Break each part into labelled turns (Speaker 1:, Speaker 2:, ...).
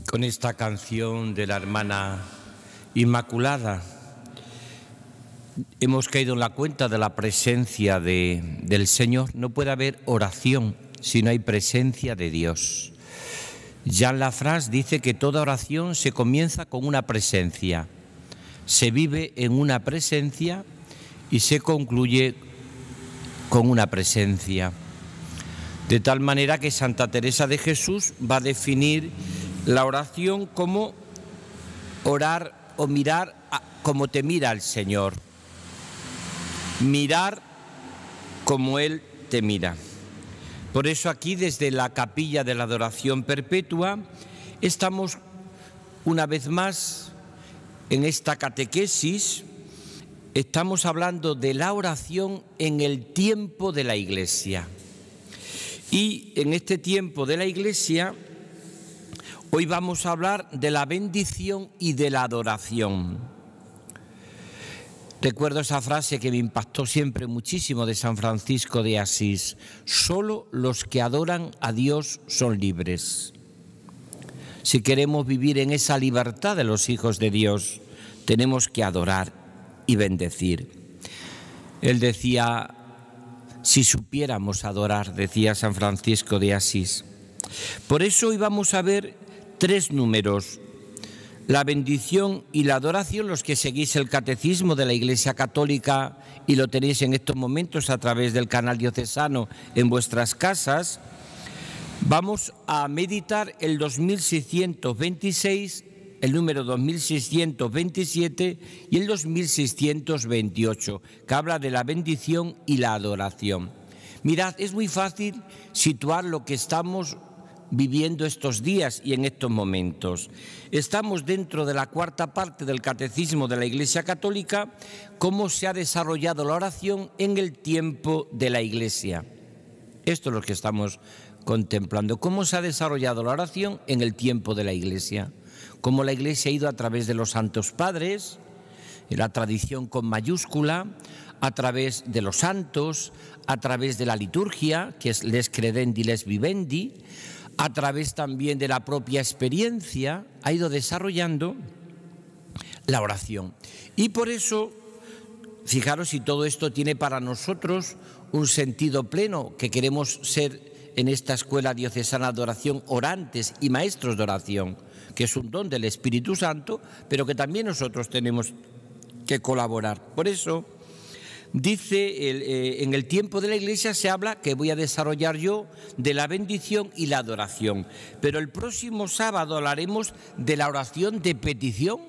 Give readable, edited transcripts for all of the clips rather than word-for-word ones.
Speaker 1: Con esta canción de la hermana Inmaculada hemos caído en la cuenta de la presencia del Señor. No puede haber oración si no hay presencia de Dios. Jean Lafrance dice que toda oración se comienza con una presencia, se vive en una presencia y se concluye con una presencia. De tal manera que Santa Teresa de Jesús va a definir la oración como orar o mirar como te mira el Señor. Mirar como Él te mira. Por eso aquí, desde la capilla de la adoración perpetua, estamos una vez más en esta catequesis. Estamos hablando de la oración en el tiempo de la Iglesia. Y en este tiempo de la Iglesia, hoy vamos a hablar de la bendición y de la adoración. Recuerdo esa frase que me impactó siempre muchísimo de San Francisco de Asís: solo los que adoran a Dios son libres. Si queremos vivir en esa libertad de los hijos de Dios, tenemos que adorar y bendecir. Él decía, si supiéramos adorar, decía San Francisco de Asís. Por eso hoy vamos a ver 3 números: la bendición y la adoración. Los que seguís el catecismo de la Iglesia Católica y lo tenéis en estos momentos a través del canal diocesano en vuestras casas, vamos a meditar el 2626, el número 2627 y el 2628, que habla de la bendición y la adoración. Mirad, es muy fácil situar lo que estamos viviendo estos días y en estos momentos. Estamos dentro de la 4ª parte del Catecismo de la Iglesia Católica, cómo se ha desarrollado la oración en el tiempo de la Iglesia. Esto es lo que estamos contemplando, cómo se ha desarrollado la oración en el tiempo de la Iglesia, cómo la Iglesia ha ido a través de los santos padres, en la tradición con mayúscula, a través de los santos, a través de la liturgia, que es les credendi, les vivendi, a través también de la propia experiencia, ha ido desarrollando la oración. Y por eso, fijaros si todo esto tiene para nosotros un sentido pleno, que queremos ser en esta escuela diocesana de oración orantes y maestros de oración, que es un don del Espíritu Santo, pero que también nosotros tenemos que colaborar. Por eso dice, en el tiempo de la Iglesia se habla, que voy a desarrollar yo, de la bendición y la adoración. Pero el próximo sábado hablaremos de la oración de petición,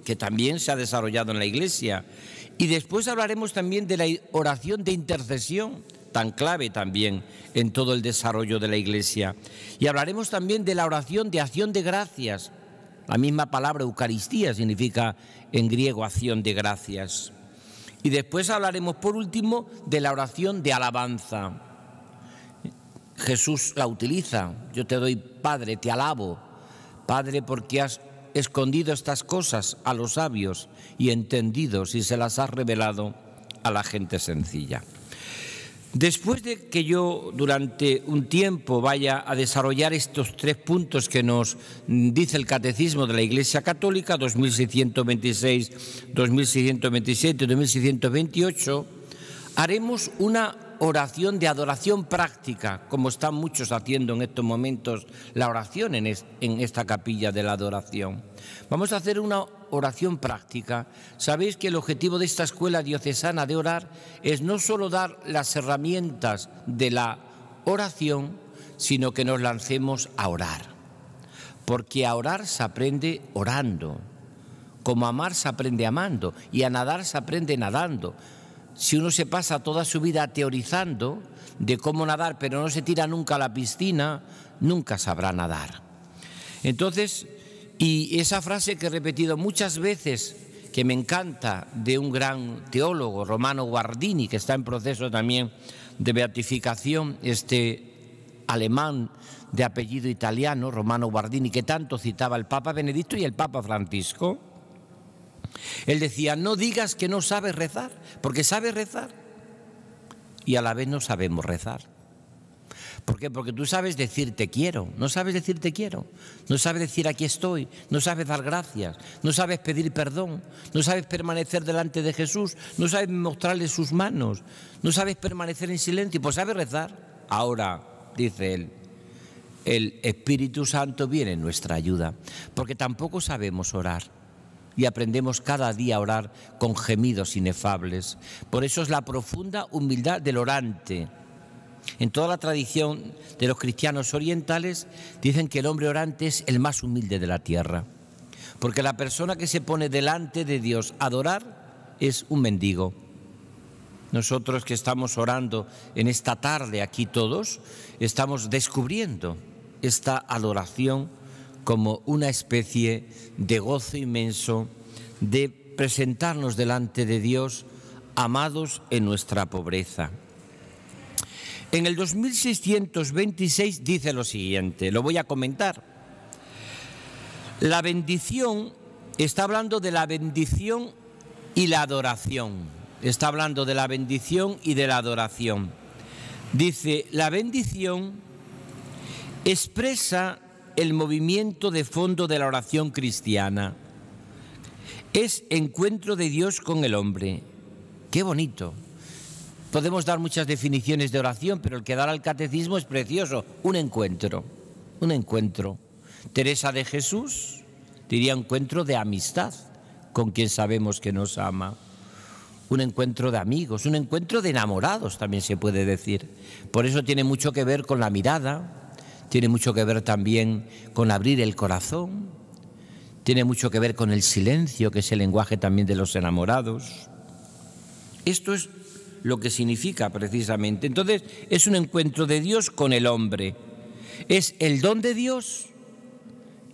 Speaker 1: que también se ha desarrollado en la Iglesia. Y después hablaremos también de la oración de intercesión, tan clave también en todo el desarrollo de la Iglesia. Y hablaremos también de la oración de acción de gracias. La misma palabra Eucaristía significa en griego acción de gracias. Y después hablaremos, por último, de la oración de alabanza. Jesús la utiliza. Yo te doy, Padre, te alabo, Padre, porque has escondido estas cosas a los sabios y entendidos y se las has revelado a la gente sencilla. Después de que yo durante un tiempo vaya a desarrollar estos 3 puntos que nos dice el Catecismo de la Iglesia Católica, 2626, 2627, 2628, haremos una oración de adoración práctica, como están muchos haciendo en estos momentos la oración en esta capilla de la adoración. Vamos a hacer una oración práctica. Sabéis que el objetivo de esta escuela diocesana de orar es no solo dar las herramientas de la oración, sino que nos lancemos a orar. Porque a orar se aprende orando, como a amar se aprende amando y a nadar se aprende nadando. Si uno se pasa toda su vida teorizando de cómo nadar, pero no se tira nunca a la piscina, nunca sabrá nadar. Entonces, y esa frase que he repetido muchas veces, que me encanta, de un gran teólogo, Romano Guardini, que está en proceso también de beatificación, alemán de apellido italiano, Romano Guardini, que tanto citaba el Papa Benedicto y el Papa Francisco. Él decía, no digas que no sabes rezar, porque sabes rezar y a la vez no sabemos rezar. ¿Por qué? Porque tú sabes decir te quiero, no sabes decir te quiero, no sabes decir aquí estoy, no sabes dar gracias, no sabes pedir perdón, no sabes permanecer delante de Jesús, no sabes mostrarle sus manos, no sabes permanecer en silencio, pues sabes rezar. Ahora, dice él, el Espíritu Santo viene en nuestra ayuda, porque tampoco sabemos orar. Y aprendemos cada día a orar con gemidos inefables. Por eso es la profunda humildad del orante. En toda la tradición de los cristianos orientales dicen que el hombre orante es el más humilde de la tierra. Porque la persona que se pone delante de Dios a adorar es un mendigo. Nosotros que estamos orando en esta tarde aquí todos, estamos descubriendo esta adoración como una especie de gozo inmenso de presentarnos delante de Dios amados en nuestra pobreza. En el 2626 dice lo siguiente, lo voy a comentar. La bendición, está hablando de la bendición y la adoración. Está hablando de la bendición y de la adoración. Dice, la bendición expresa el movimiento de fondo de la oración cristiana. Es encuentro de Dios con el hombre. ¡Qué bonito! Podemos dar muchas definiciones de oración, pero el que da al catecismo es precioso. Un encuentro, un encuentro. Teresa de Jesús diría encuentro de amistad con quien sabemos que nos ama. Un encuentro de amigos, un encuentro de enamorados también se puede decir. Por eso tiene mucho que ver con la mirada, tiene mucho que ver también con abrir el corazón, tiene mucho que ver con el silencio, que es el lenguaje también de los enamorados. Esto es lo que significa precisamente. Entonces, es un encuentro de Dios con el hombre. Es el don de Dios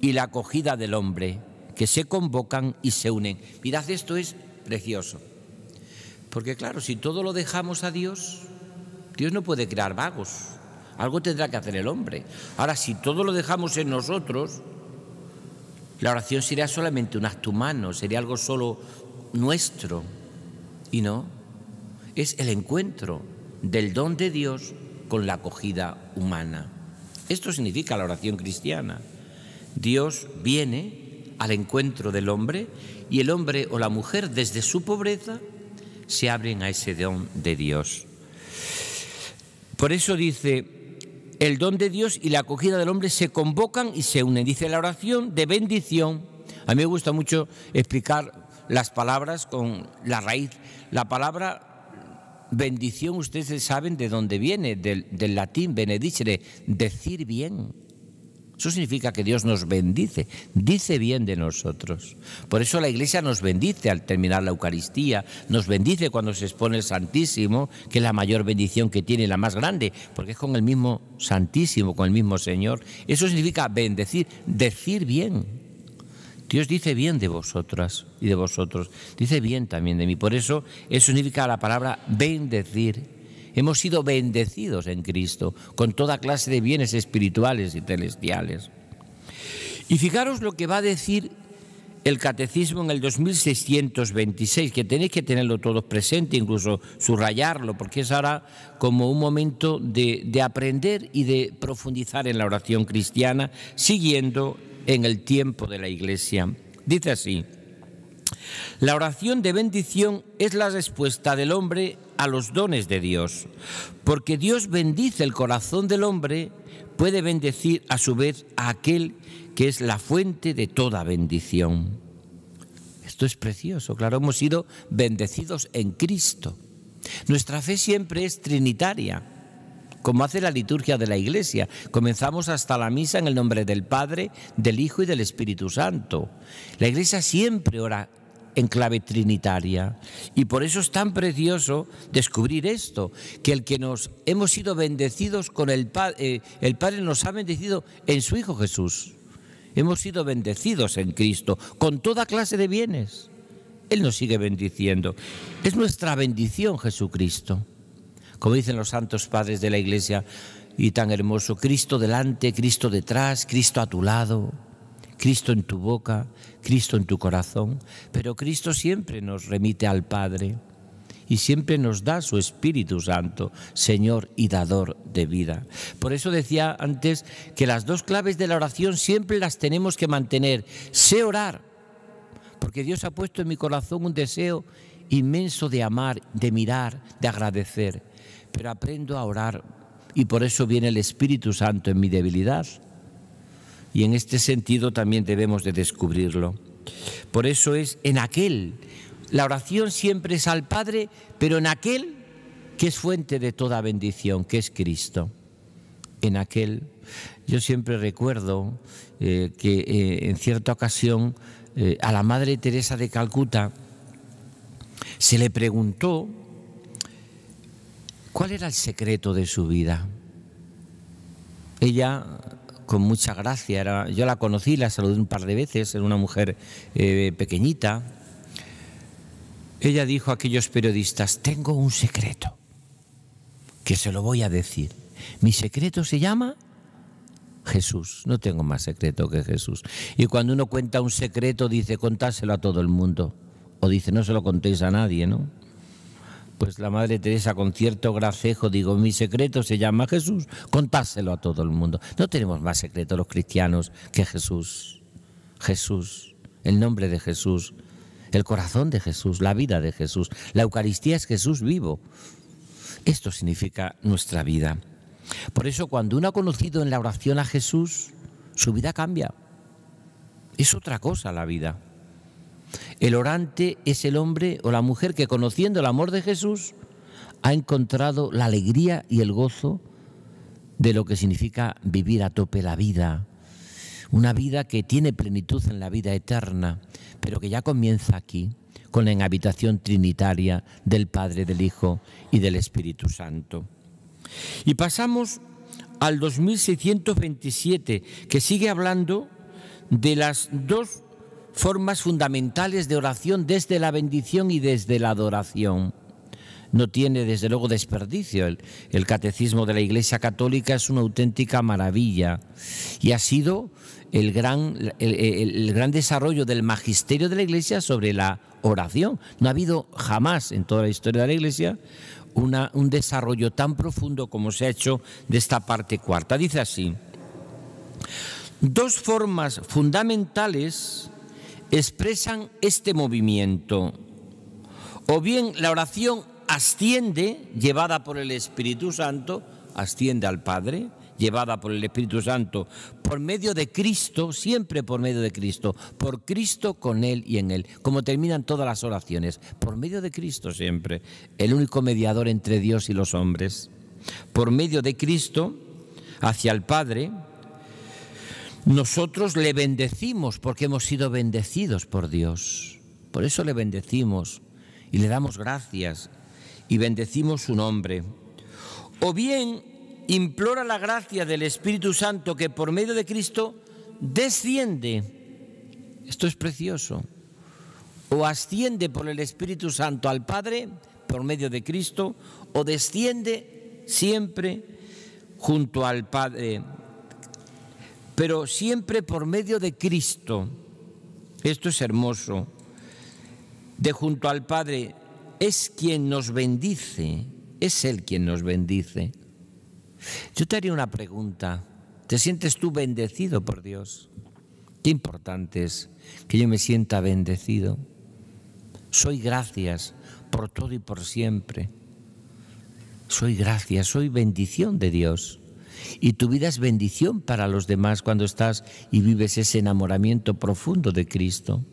Speaker 1: y la acogida del hombre, que se convocan y se unen. Mirad, esto es precioso. Porque claro, si todo lo dejamos a Dios, Dios no puede crear vagos. Algo tendrá que hacer el hombre. Ahora, si todo lo dejamos en nosotros, la oración sería solamente un acto humano, sería algo solo nuestro. Y no, es el encuentro del don de Dios con la acogida humana. Esto significa la oración cristiana. Dios viene al encuentro del hombre y el hombre o la mujer desde su pobreza se abren a ese don de Dios. Por eso dice, el don de Dios y la acogida del hombre se convocan y se unen. Dice la oración de bendición. A mí me gusta mucho explicar las palabras con la raíz. La palabra bendición, ustedes saben de dónde viene, del latín benedicere, decir bien. Eso significa que Dios nos bendice, dice bien de nosotros. Por eso la Iglesia nos bendice al terminar la Eucaristía, nos bendice cuando se expone el Santísimo, que es la mayor bendición que tiene, la más grande, porque es con el mismo Santísimo, con el mismo Señor. Eso significa bendecir, decir bien. Dios dice bien de vosotras y de vosotros, dice bien también de mí. Por eso significa la palabra bendecir. Hemos sido bendecidos en Cristo con toda clase de bienes espirituales y celestiales. Y fijaros lo que va a decir el Catecismo en el 2626, que tenéis que tenerlo todos presente, incluso subrayarlo, porque es ahora como un momento de aprender y de profundizar en la oración cristiana, siguiendo en el tiempo de la Iglesia. Dice así: la oración de bendición es la respuesta del hombre a los dones de Dios, porque Dios bendice el corazón del hombre, puede bendecir a su vez a aquel que es la fuente de toda bendición. Esto es precioso, claro, hemos sido bendecidos en Cristo. Nuestra fe siempre es trinitaria, como hace la liturgia de la Iglesia. Comenzamos hasta la misa en el nombre del Padre, del Hijo y del Espíritu Santo. La Iglesia siempre ora en clave trinitaria, y por eso es tan precioso descubrir esto, que el que nos hemos sido bendecidos con el Padre nos ha bendecido en su Hijo Jesús. Hemos sido bendecidos en Cristo con toda clase de bienes. Él nos sigue bendiciendo. Es nuestra bendición Jesucristo. Como dicen los santos padres de la Iglesia, y tan hermoso, Cristo delante, Cristo detrás, Cristo a tu lado, Cristo en tu boca, Cristo en tu corazón. Pero Cristo siempre nos remite al Padre y siempre nos da su Espíritu Santo, Señor y dador de vida. Por eso decía antes que las dos claves de la oración siempre las tenemos que mantener. Sé orar, porque Dios ha puesto en mi corazón un deseo inmenso de amar, de mirar, de agradecer. Pero aprendo a orar y por eso viene el Espíritu Santo en mi debilidad. Y en este sentido también debemos de descubrirlo. Por eso es en aquel, la oración siempre es al Padre, pero en aquel que es fuente de toda bendición, que es Cristo. En aquel, yo siempre recuerdo que en cierta ocasión a la Madre Teresa de Calcuta se le preguntó cuál era el secreto de su vida. Ella, con mucha gracia, yo la conocí, la saludé un par de veces, era una mujer pequeñita. Ella dijo a aquellos periodistas: tengo un secreto, que se lo voy a decir. Mi secreto se llama Jesús, no tengo más secreto que Jesús. Y cuando uno cuenta un secreto dice: contárselo a todo el mundo. O dice: no se lo contéis a nadie, ¿no? Pues la Madre Teresa, con cierto gracejo, digo: mi secreto se llama Jesús, contárselo a todo el mundo. No tenemos más secreto los cristianos que Jesús. Jesús, el nombre de Jesús, el corazón de Jesús, la vida de Jesús. La Eucaristía es Jesús vivo. Esto significa nuestra vida. Por eso, cuando uno ha conocido en la oración a Jesús, su vida cambia. Es otra cosa la vida. El orante es el hombre o la mujer que, conociendo el amor de Jesús, ha encontrado la alegría y el gozo de lo que significa vivir a tope la vida. Una vida que tiene plenitud en la vida eterna, pero que ya comienza aquí, con la inhabitación trinitaria del Padre, del Hijo y del Espíritu Santo. Y pasamos al 2627, que sigue hablando de las dos formas fundamentales de oración, desde la bendición y desde la adoración. No tiene desde luego desperdicio. El catecismo de la Iglesia Católica es una auténtica maravilla y ha sido el gran desarrollo del magisterio de la Iglesia sobre la oración. No ha habido jamás en toda la historia de la Iglesia un desarrollo tan profundo como se ha hecho de esta parte cuarta. Dice así: dos formas fundamentales expresan este movimiento. O bien la oración asciende, llevada por el Espíritu Santo, asciende al Padre, llevada por el Espíritu Santo, por medio de Cristo, siempre por medio de Cristo, por Cristo, con Él y en Él, como terminan todas las oraciones, por medio de Cristo siempre, el único mediador entre Dios y los hombres. Por medio de Cristo, hacia el Padre, nosotros le bendecimos porque hemos sido bendecidos por Dios. Por eso le bendecimos y le damos gracias y bendecimos su nombre. O bien implora la gracia del Espíritu Santo que por medio de Cristo desciende. Esto es precioso. O asciende por el Espíritu Santo al Padre por medio de Cristo, o desciende siempre junto al Padre, pero siempre por medio de Cristo. Esto es hermoso. De junto al Padre es quien nos bendice, es Él quien nos bendice. Yo te haría una pregunta: ¿te sientes tú bendecido por Dios? Qué importante es que yo me sienta bendecido. Soy gracias por todo y por siempre. Soy gracias, soy bendición de Dios. Y tu vida es bendición para los demás cuando estás y vives ese enamoramiento profundo de Cristo.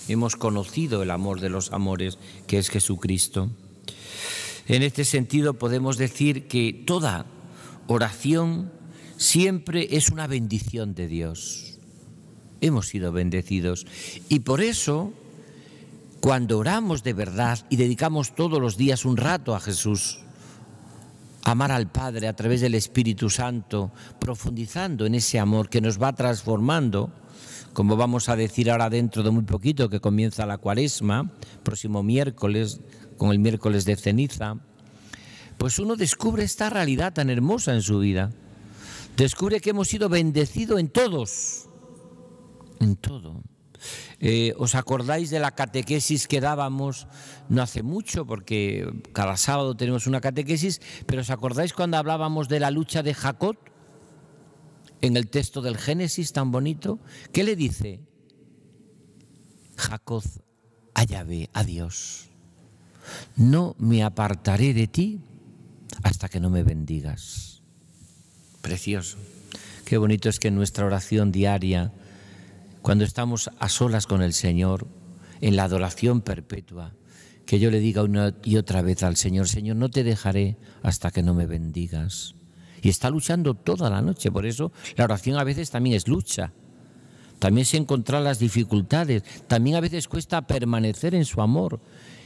Speaker 1: Hemos conocido el amor de los amores, que es Jesucristo. En este sentido podemos decir que toda oración siempre es una bendición de Dios. Hemos sido bendecidos. Y por eso, cuando oramos de verdad y dedicamos todos los días un rato a Jesús, amar al Padre a través del Espíritu Santo, profundizando en ese amor que nos va transformando, como vamos a decir ahora dentro de muy poquito que comienza la Cuaresma, próximo miércoles, con el miércoles de ceniza, pues uno descubre esta realidad tan hermosa en su vida. Descubre que hemos sido bendecidos en todos, en todo. ¿Os acordáis de la catequesis que dábamos no hace mucho? Porque cada sábado tenemos una catequesis, pero ¿os acordáis cuando hablábamos de la lucha de Jacob? En el texto del Génesis tan bonito, ¿qué le dice Jacob a Yahvé, a Dios? No me apartaré de ti hasta que no me bendigas. Precioso. Qué bonito es que en nuestra oración diaria, cuando estamos a solas con el Señor, en la adoración perpetua, que yo le diga una y otra vez al Señor, Señor, no te dejaré hasta que no me bendigas. Y está luchando toda la noche, por eso la oración a veces también es lucha. También se encontrar las dificultades, también a veces cuesta permanecer en su amor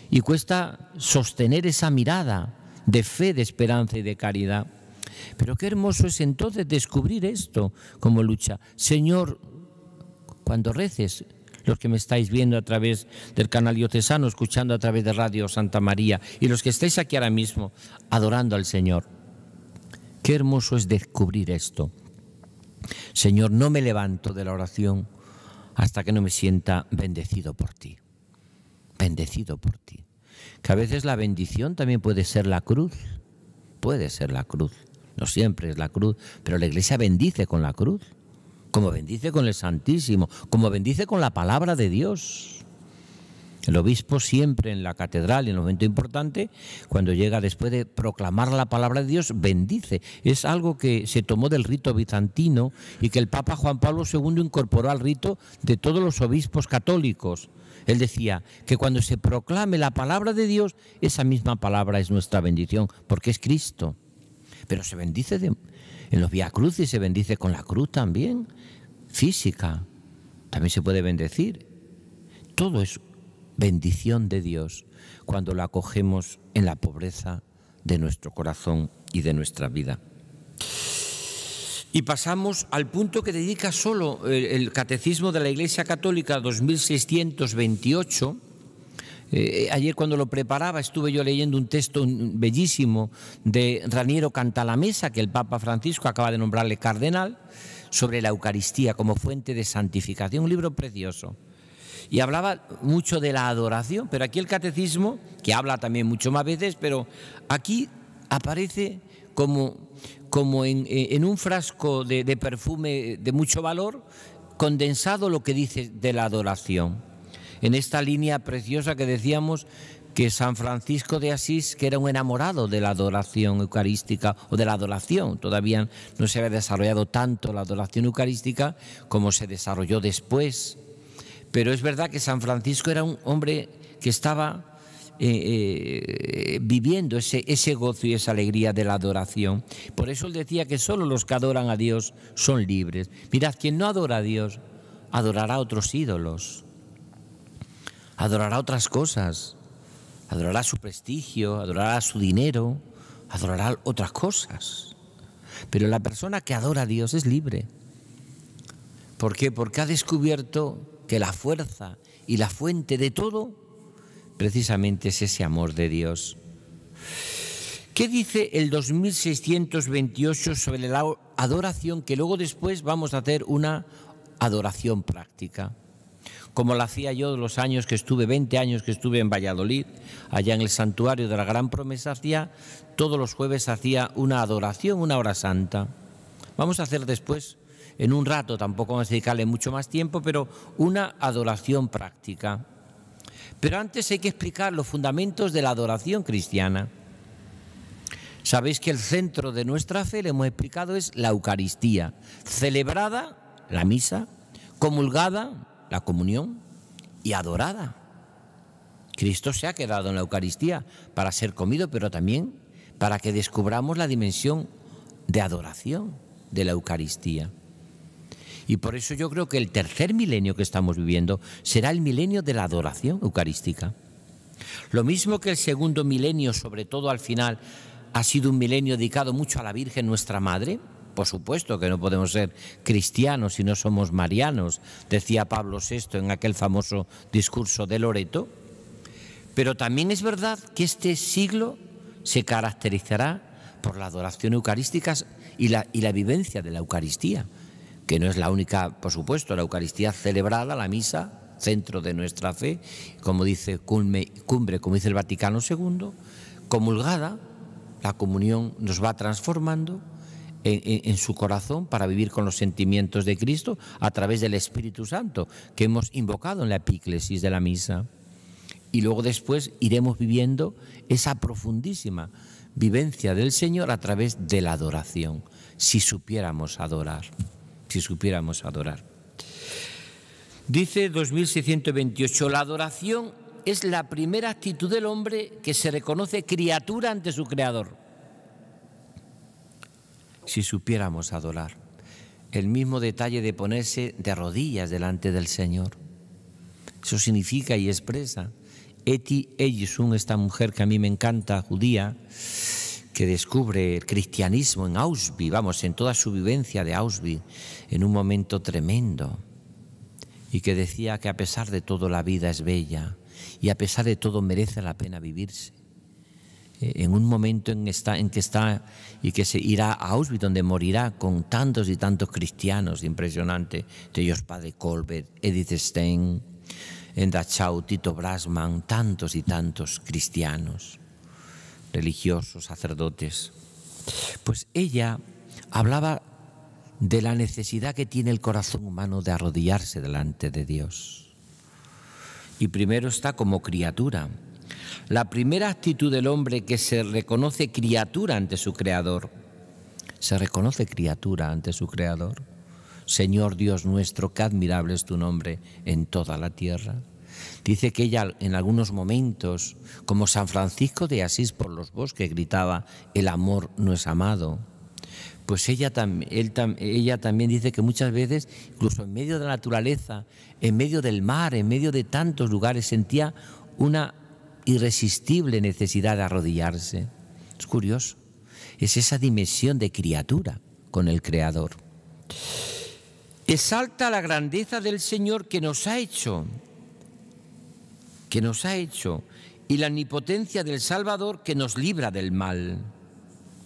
Speaker 1: y cuesta sostener esa mirada de fe, de esperanza y de caridad. Pero qué hermoso es entonces descubrir esto como lucha. Señor, cuando reces, los que me estáis viendo a través del canal diocesano, escuchando a través de Radio Santa María, y los que estáis aquí ahora mismo adorando al Señor, qué hermoso es descubrir esto. Señor, no me levanto de la oración hasta que no me sienta bendecido por ti. Bendecido por ti. Que a veces la bendición también puede ser la cruz. Puede ser la cruz. No siempre es la cruz, pero la Iglesia bendice con la cruz, como bendice con el Santísimo, como bendice con la palabra de Dios. El obispo siempre en la catedral, en el momento importante, cuando llega después de proclamar la palabra de Dios, bendice. Es algo que se tomó del rito bizantino y que el Papa Juan Pablo II incorporó al rito de todos los obispos católicos. Él decía que cuando se proclame la palabra de Dios, esa misma palabra es nuestra bendición, porque es Cristo. Pero se bendice en los Vía Crucis, se bendice con la cruz también, física. También se puede bendecir. Todo es bendición de Dios cuando la acogemos en la pobreza de nuestro corazón y de nuestra vida. Y pasamos al punto que dedica solo el Catecismo de la Iglesia Católica 2628. Ayer cuando lo preparaba estuve yo leyendo un texto bellísimo de Raniero Cantalamessa, que el Papa Francisco acaba de nombrarle cardenal, sobre la Eucaristía como fuente de santificación, un libro precioso. Y hablaba mucho de la adoración, pero aquí el Catecismo, que habla también mucho más veces, pero aquí aparece como en un frasco de perfume de mucho valor, condensado lo que dice de la adoración. En esta línea preciosa que decíamos que San Francisco de Asís, que era un enamorado de la adoración eucarística o de la adoración, todavía no se había desarrollado tanto la adoración eucarística como se desarrolló después. Pero es verdad que San Francisco era un hombre que estaba viviendo ese gozo y esa alegría de la adoración. Por eso él decía que solo los que adoran a Dios son libres. Mirad, quien no adora a Dios, adorará a otros ídolos, adorará otras cosas, adorará su prestigio, adorará su dinero, adorará otras cosas. Pero la persona que adora a Dios es libre. ¿Por qué? Porque ha descubierto que la fuerza y la fuente de todo precisamente es ese amor de Dios. ¿Qué dice el 2628 sobre la adoración? Que luego después vamos a hacer una adoración práctica, como la hacía yo los años que estuve, 20 años que estuve en Valladolid, allá en el santuario de la Gran Promesa, todos los jueves hacía una adoración, una hora santa. Vamos a hacer después, en un rato, tampoco vamos a dedicarle mucho más tiempo, pero una adoración práctica. Pero antes hay que explicar los fundamentos de la adoración cristiana. Sabéis que el centro de nuestra fe, le hemos explicado, es la Eucaristía, celebrada, la misa, comulgada, la comunión, y adorada. Cristo se ha quedado en la Eucaristía para ser comido, pero también para que descubramos la dimensión de adoración de la Eucaristía. Y por eso yo creo que el tercer milenio que estamos viviendo será el milenio de la adoración eucarística. Lo mismo que el segundo milenio, sobre todo al final, ha sido un milenio dedicado mucho a la Virgen, nuestra Madre. Por supuesto que no podemos ser cristianos si no somos marianos, decía Pablo VI en aquel famoso discurso de Loreto. Pero también es verdad que este siglo se caracterizará por la adoración eucarística y la vivencia de la Eucaristía, que no es la única, por supuesto, la Eucaristía celebrada, la misa, centro de nuestra fe, como dice cumbre, como dice el Vaticano II, comulgada, la comunión nos va transformando en su corazón para vivir con los sentimientos de Cristo a través del Espíritu Santo que hemos invocado en la epíclesis de la misa. Y luego después iremos viviendo esa profundísima vivencia del Señor a través de la adoración, si supiéramos adorar, si supiéramos adorar. Dice 2628, la adoración es la primera actitud del hombre que se reconoce criatura ante su Creador. Si supiéramos adorar, el mismo detalle de ponerse de rodillas delante del Señor. Eso significa y expresa. Eti Eyisun, esta mujer que a mí me encanta, judía, que descubre el cristianismo en Auschwitz, vamos, en toda su vivencia de Auschwitz, en un momento tremendo, y que decía que a pesar de todo la vida es bella y a pesar de todo merece la pena vivirse. En un momento en que está y que se irá a Auschwitz, donde morirá con tantos y tantos cristianos, impresionante, de ellos Padre Colbert, Edith Stein, en Dachau, Tito Brasman, tantos y tantos cristianos, religiosos, sacerdotes. Pues ella hablaba de la necesidad que tiene el corazón humano de arrodillarse delante de Dios. Y primero está como criatura. La primera actitud del hombre que se reconoce criatura ante su Creador. Se reconoce criatura ante su Creador. Señor Dios nuestro, qué admirable es tu nombre en toda la tierra. Dice que ella en algunos momentos, como San Francisco de Asís por los bosques, gritaba, el amor no es amado. Pues ella también dice que muchas veces, incluso en medio de la naturaleza, en medio del mar, en medio de tantos lugares, sentía una irresistible necesidad de arrodillarse. Es curioso, es esa dimensión de criatura con el Creador. Exalta la grandeza del Señor que nos ha hecho, y la omnipotencia del Salvador que nos libra del mal.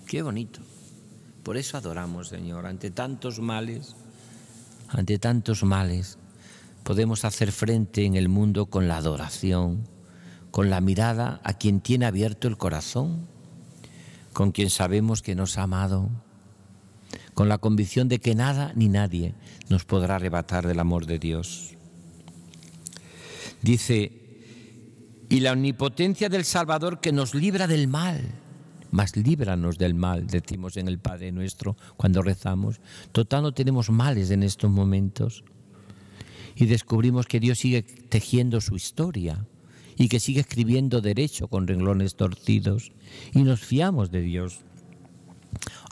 Speaker 1: Qué bonito. Por eso adoramos, Señor, ante tantos males, podemos hacer frente en el mundo con la adoración, con la mirada a quien tiene abierto el corazón, con quien sabemos que nos ha amado, con la convicción de que nada ni nadie nos podrá arrebatar del amor de Dios. Dice, y la omnipotencia del Salvador que nos libra del mal, más líbranos del mal, decimos en el Padre Nuestro cuando rezamos. Total, no tenemos males en estos momentos. Y descubrimos que Dios sigue tejiendo su historia y que sigue escribiendo derecho con renglones torcidos. Y nos fiamos de Dios,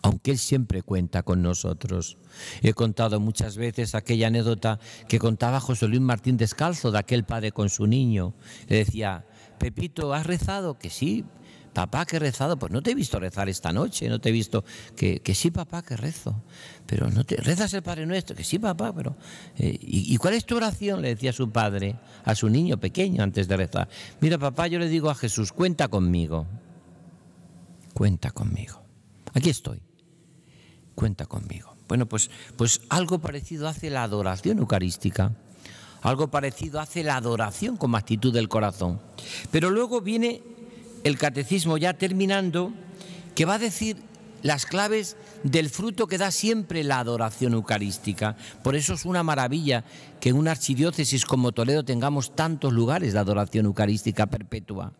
Speaker 1: aunque Él siempre cuenta con nosotros. He contado muchas veces aquella anécdota que contaba José Luis Martín Descalzo, de aquel padre con su niño. Le decía, Pepito, ¿has rezado? Que sí. Papá, que he rezado. Pues no te he visto rezar esta noche, no te he visto. Que sí, papá, que rezo. Pero no te rezas el Padre Nuestro. Que sí, papá, pero... ¿Y cuál es tu oración? Le decía su padre a su niño pequeño antes de rezar. Mira, papá, yo le digo a Jesús, cuenta conmigo. Cuenta conmigo. Aquí estoy. Cuenta conmigo. Bueno, pues algo parecido hace la adoración eucarística. Algo parecido hace la adoración como actitud del corazón. Pero luego viene el catecismo, ya terminando, que va a decir las claves del fruto que da siempre la adoración eucarística. Por eso es una maravilla que en una archidiócesis como Toledo tengamos tantos lugares de adoración eucarística perpetua.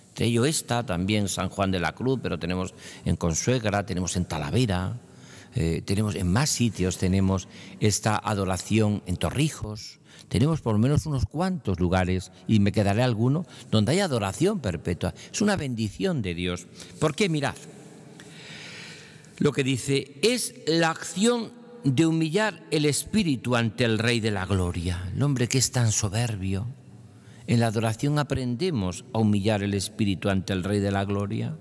Speaker 1: Entre ellos está también San Juan de la Cruz, pero tenemos en Consuegra, tenemos en Talavera, tenemos en más sitios, tenemos esta adoración en Torrijos. Tenemos por lo menos unos cuantos lugares, y me quedaré alguno, donde hay adoración perpetua. Es una bendición de Dios. ¿Por qué? Mirad, lo que dice es la acción de humillar el espíritu ante el Rey de la Gloria. El hombre que es tan soberbio. En la adoración aprendemos a humillar el espíritu ante el Rey de la Gloria.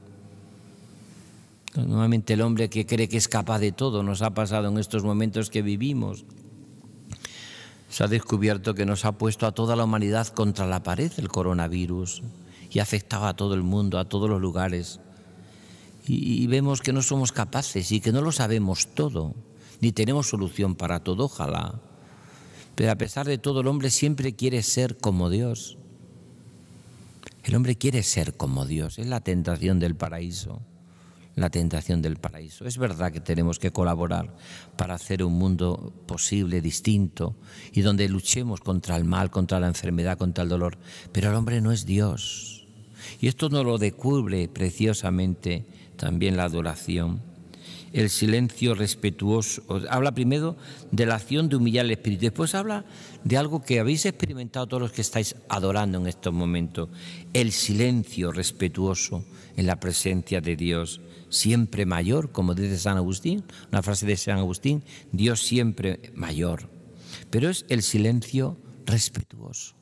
Speaker 1: Normalmente el hombre que cree que es capaz de todo, nos ha pasado en estos momentos que vivimos. Se ha descubierto que nos ha puesto a toda la humanidad contra la pared el coronavirus y ha afectado a todo el mundo, a todos los lugares. Y vemos que no somos capaces y que no lo sabemos todo, ni tenemos solución para todo, ojalá. Pero a pesar de todo, el hombre siempre quiere ser como Dios. El hombre quiere ser como Dios, es la tentación del paraíso. La tentación del paraíso. Es verdad que tenemos que colaborar para hacer un mundo posible, distinto, y donde luchemos contra el mal, contra la enfermedad, contra el dolor. Pero el hombre no es Dios. Y esto nos lo descubre preciosamente también la adoración. El silencio respetuoso. Habla primero de la acción de humillar el espíritu. Después habla de algo que habéis experimentado todos los que estáis adorando en estos momentos. El silencio respetuoso en la presencia de Dios. Siempre mayor, como dice San Agustín, una frase de San Agustín, Dios siempre mayor. Pero es el silencio respetuoso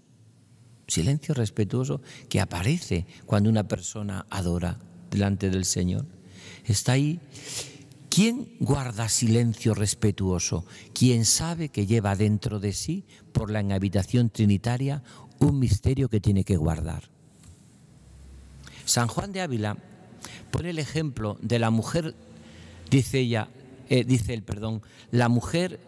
Speaker 1: que aparece cuando una persona adora delante del Señor. Está ahí. ¿Quién guarda silencio respetuoso? Quien sabe que lleva dentro de sí, por la inhabitación trinitaria, un misterio que tiene que guardar. San Juan de Ávila pone el ejemplo de la mujer, la mujer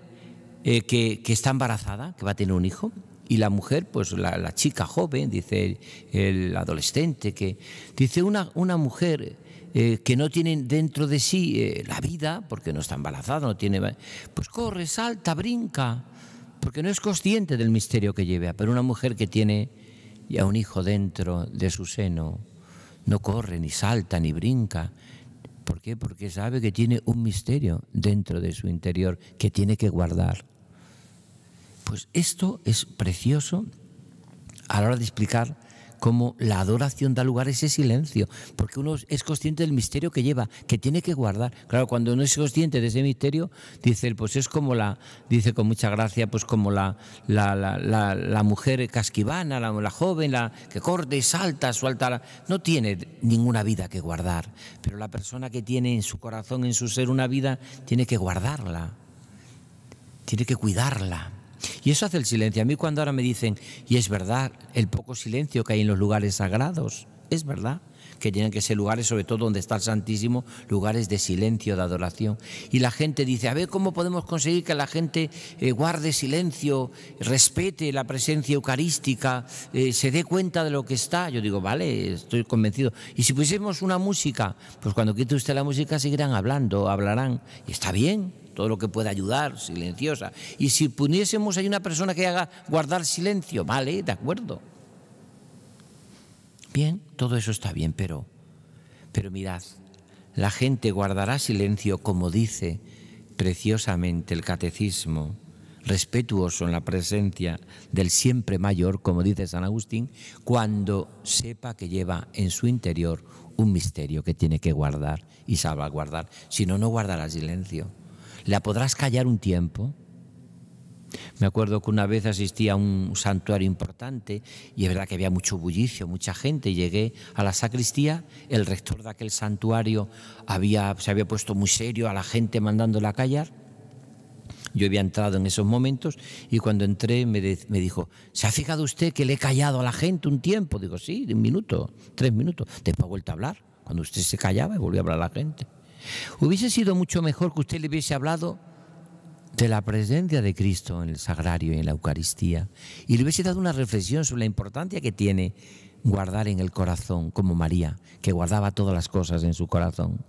Speaker 1: que está embarazada, que va a tener un hijo, y la mujer, pues la chica joven, dice el adolescente, que dice una mujer que no tiene dentro de sí la vida, porque no está embarazada, no tiene, pues corre, salta, brinca, porque no es consciente del misterio que lleva. Pero una mujer que tiene ya un hijo dentro de su seno, no corre, ni salta, ni brinca. ¿Por qué? Porque sabe que tiene un misterio dentro de su interior que tiene que guardar. Pues esto es precioso a la hora de explicar cómo la adoración da lugar a ese silencio, porque uno es consciente del misterio que lleva, que tiene que guardar. Claro, cuando uno es consciente de ese misterio, dice él, pues es como dice con mucha gracia, pues como la mujer casquivana, la joven, la que corre, salta, suelta, no tiene ninguna vida que guardar, pero la persona que tiene en su corazón, en su ser una vida, tiene que guardarla, tiene que cuidarla. Y eso hace el silencio. A mí cuando ahora me dicen, y es verdad, el poco silencio que hay en los lugares sagrados, es verdad que tienen que ser lugares, sobre todo donde está el Santísimo, lugares de silencio, de adoración. Y la gente dice, a ver cómo podemos conseguir que la gente guarde silencio, respete la presencia eucarística, se dé cuenta de lo que está. Yo digo, vale, estoy convencido. Y si pusiésemos una música, pues cuando quite usted la música seguirán hablando, hablarán, y está bien. Todo lo que pueda ayudar, silenciosa. Y si pudiésemos, hay una persona que haga guardar silencio, vale, de acuerdo. Bien, todo eso está bien, pero mirad, la gente guardará silencio, como dice preciosamente el Catecismo, respetuoso en la presencia del siempre mayor, como dice San Agustín, cuando sepa que lleva en su interior un misterio que tiene que guardar y salvaguardar. Si no, no guardará silencio. ¿La podrás callar un tiempo? Me acuerdo que una vez asistí a un santuario importante y es verdad que había mucho bullicio, mucha gente. Llegué a la sacristía, el rector de aquel santuario se había puesto muy serio a la gente mandándola a callar. Yo había entrado en esos momentos y cuando entré me dijo, ¿se ha fijado usted que le he callado a la gente un tiempo? Digo, sí, 1 minuto, 3 minutos. Después ha vuelto a hablar, cuando usted se callaba y volvió a hablar a la gente. Hubiese sido mucho mejor que usted le hubiese hablado de la presencia de Cristo en el sagrario y en la Eucaristía y le hubiese dado una reflexión sobre la importancia que tiene guardar en el corazón, como María, que guardaba todas las cosas en su corazón.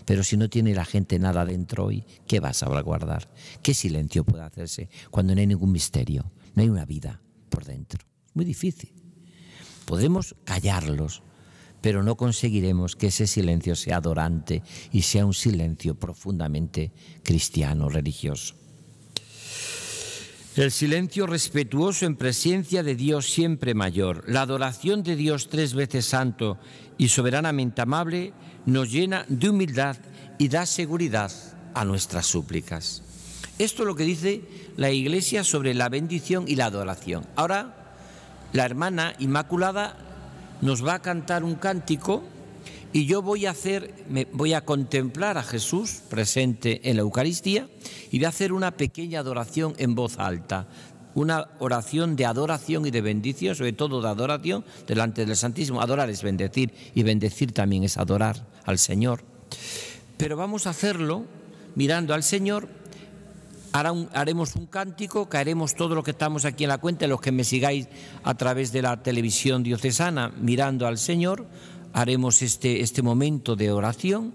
Speaker 1: Pero si no tiene la gente nada dentro hoy, ¿qué vas a guardar? ¿Qué silencio puede hacerse cuando no hay ningún misterio, no hay una vida por dentro? Muy difícil. Podremos callarlos, pero no conseguiremos que ese silencio sea adorante y sea un silencio profundamente cristiano, religioso. El silencio respetuoso en presencia de Dios siempre mayor. La adoración de Dios 3 veces santo y soberanamente amable nos llena de humildad y da seguridad a nuestras súplicas. Esto es lo que dice la Iglesia sobre la bendición y la adoración. Ahora, la hermana Inmaculada nos va a cantar un cántico y yo voy a contemplar a Jesús presente en la Eucaristía y voy a hacer una pequeña adoración en voz alta, una oración de adoración y de bendición, sobre todo de adoración delante del Santísimo. Adorar es bendecir y bendecir también es adorar al Señor. Pero vamos a hacerlo mirando al Señor. Haremos un cántico, caeremos todo lo que estamos aquí en la cuenta, los que me sigáis a través de la televisión diocesana mirando al Señor, haremos este momento de oración.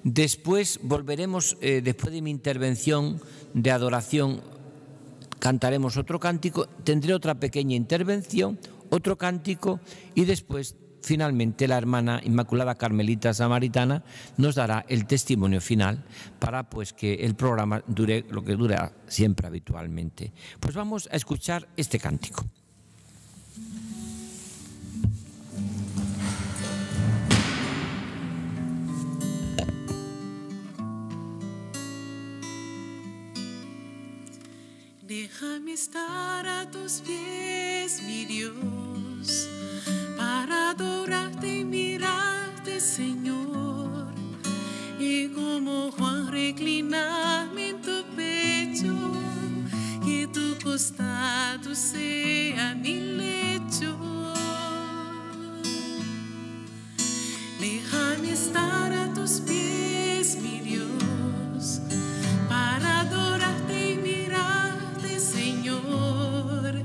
Speaker 1: Después volveremos, después de mi intervención de adoración, cantaremos otro cántico, tendré otra pequeña intervención, otro cántico y después finalmente la hermana Inmaculada Carmelita Samaritana nos dará el testimonio final para pues que el programa dure lo que dura siempre habitualmente. Pues vamos a escuchar este cántico.
Speaker 2: Déjame estar a tus pies, mi Dios, para adorarte y mirarte, Señor, y como Juan reclinarme en tu pecho, que tu costado sea mi lecho. Déjame estar a tus pies, mi Dios, para adorarte y mirarte, Señor,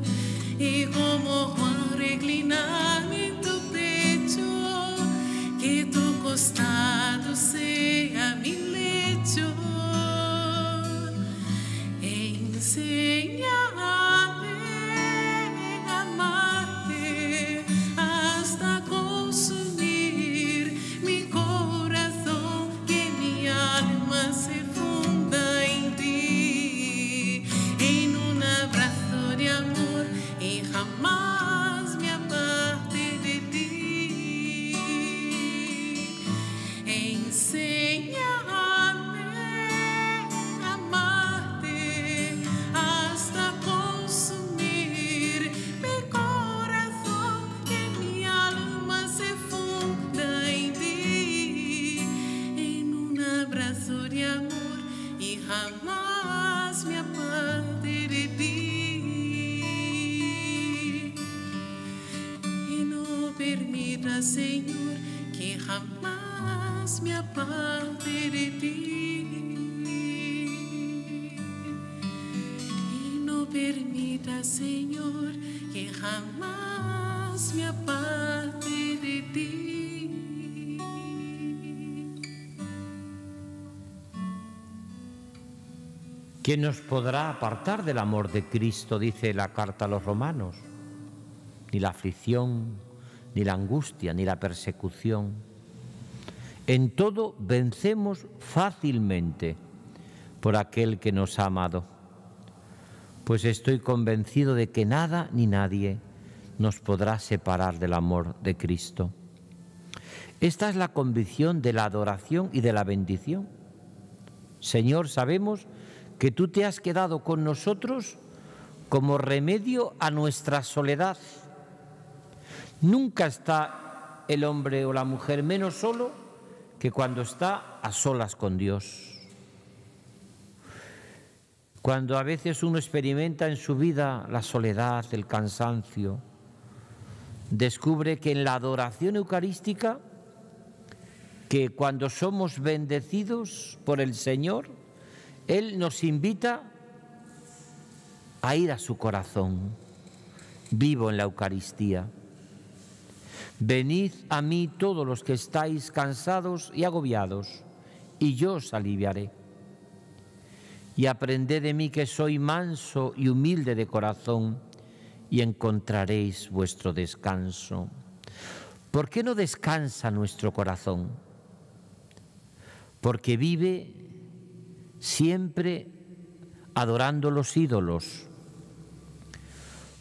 Speaker 2: y como Juan reclinarme en tu pecho, que tu costado sea mi lecho. Enséñame a amarte hasta consumir mi corazón, que mi alma se funda en ti, en un abrazo de amor y jamás me aparte de ti. Enséñame a amarte hasta consumir mi corazón, que mi alma se funda en ti, en un abrazo de amor y jamás me aparte de ti. Y no permita, Señor, que jamás me aparte de ti. Y no permita, Señor, que jamás me aparte de ti.
Speaker 1: ¿Quién nos podrá apartar del amor de Cristo? Dice la carta a los romanos. Ni la aflicción, ni la angustia, ni la persecución. En todo vencemos fácilmente por aquel que nos ha amado. Pues estoy convencido de que nada ni nadie nos podrá separar del amor de Cristo. Esta es la convicción de la adoración y de la bendición. Señor, sabemos que tú te has quedado con nosotros como remedio a nuestra soledad. Nunca está el hombre o la mujer menos solo que cuando está a solas con Dios. Cuando a veces uno experimenta en su vida la soledad, el cansancio, descubre que en la adoración eucarística, que cuando somos bendecidos por el Señor, Él nos invita a ir a su corazón, vivo en la Eucaristía. Venid a mí todos los que estáis cansados y agobiados, y yo os aliviaré. Y aprended de mí que soy manso y humilde de corazón, y encontraréis vuestro descanso. ¿Por qué no descansa nuestro corazón? Porque vive siempre adorando los ídolos,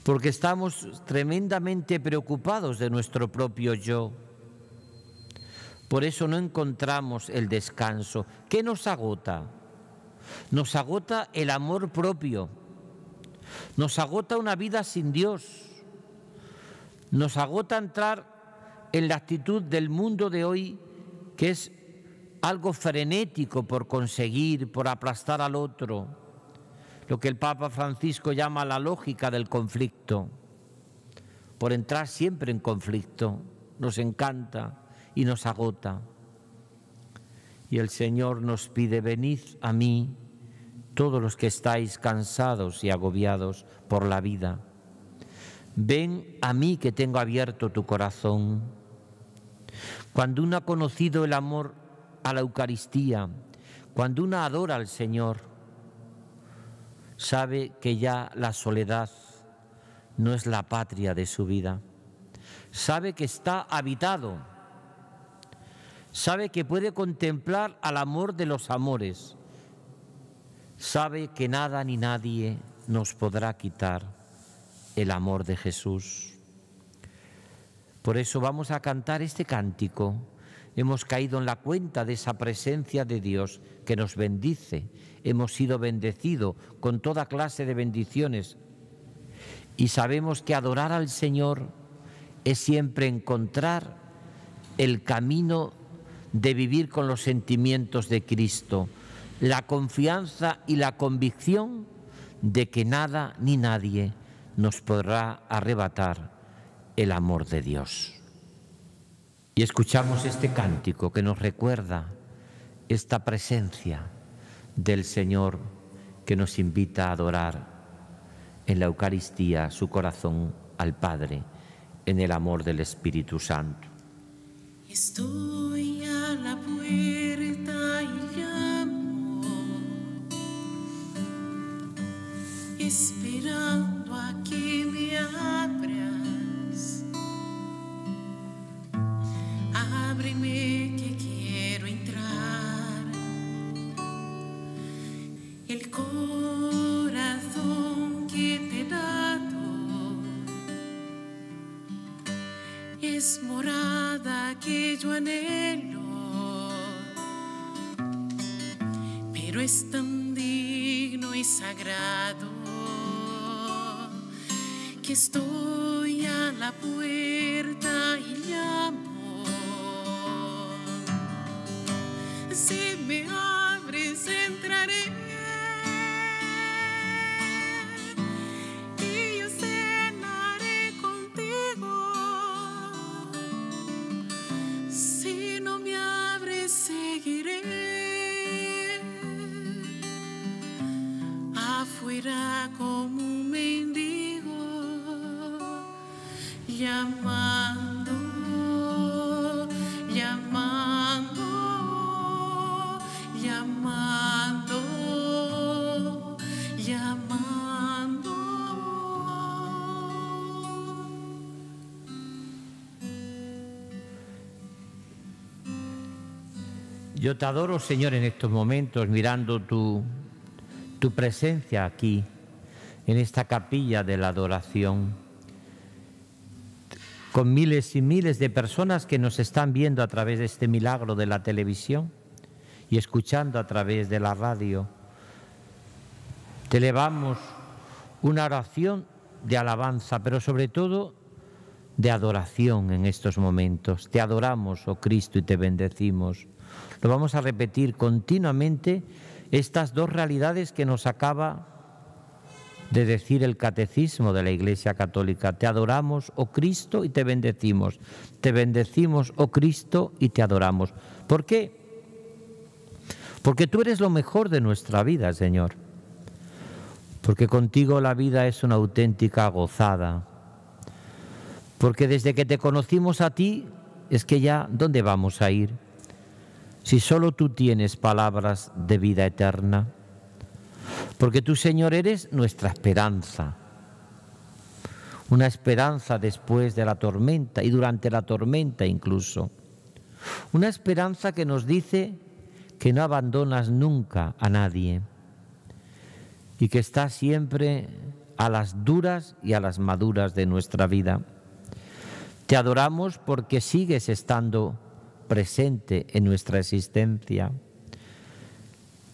Speaker 1: porque estamos tremendamente preocupados de nuestro propio yo, Por eso no encontramos el descanso. ¿Qué nos agota? Nos agota el amor propio. Nos agota una vida sin Dios. Nos agota entrar en la actitud del mundo de hoy, que es algo frenético por conseguir, por aplastar al otro. Lo que el Papa Francisco llama la lógica del conflicto. Por entrar siempre en conflicto. Nos encanta y nos agota. Y el Señor nos pide: venid a mí, todos los que estáis cansados y agobiados por la vida. Ven a mí, que tengo abierto tu corazón. Cuando uno ha conocido el amor a la Eucaristía, cuando uno adora al Señor, sabe que ya la soledad no es la patria de su vida. Sabe que está habitado. Sabe que puede contemplar al amor de los amores. Sabe que nada ni nadie nos podrá quitar el amor de Jesús. Por eso vamos a cantar este cántico. Hemos caído en la cuenta de esa presencia de Dios que nos bendice. Hemos sido bendecidos con toda clase de bendiciones. Y sabemos que adorar al Señor es siempre encontrar el camino de vivir con los sentimientos de Cristo, la confianza y la convicción de que nada ni nadie nos podrá arrebatar el amor de Dios. Y escuchamos este cántico que nos recuerda esta presencia del Señor que nos invita a adorar en la Eucaristía su corazón al Padre, en el amor del Espíritu Santo.
Speaker 2: Estoy a la puerta y llamo, esperando a que me abras. Ábreme, que quiero entrar. El corazón que te he dado es morada que yo anhelo, pero es tan digno y sagrado que estoy a la puerta y llamo. Si me abres, entraré y yo cenaré contigo. Si no me abres, seguiré afuera como un mendigo, llamando, llamando, llamando, llamando.
Speaker 1: Yo te adoro, Señor, en estos momentos, mirando tu presencia aquí, en esta capilla de la adoración, con miles y miles de personas que nos están viendo a través de este milagro de la televisión y escuchando a través de la radio. Te elevamos una oración de alabanza, pero sobre todo de adoración en estos momentos. Te adoramos, oh Cristo, y te bendecimos. Lo vamos a repetir continuamente, estas dos realidades que nos acaba de decir el Catecismo de la Iglesia Católica. Te adoramos, oh Cristo, y te bendecimos. Te bendecimos, oh Cristo, y te adoramos. ¿Por qué? Porque tú eres lo mejor de nuestra vida, Señor. Porque contigo la vida es una auténtica gozada. Porque desde que te conocimos a ti, es que ya, ¿dónde vamos a ir? Si solo tú tienes palabras de vida eterna. Porque tú, Señor, eres nuestra esperanza. Una esperanza después de la tormenta y durante la tormenta incluso. Una esperanza que nos dice que no abandonas nunca a nadie y que estás siempre a las duras y a las maduras de nuestra vida. Te adoramos porque sigues estando presente en nuestra existencia.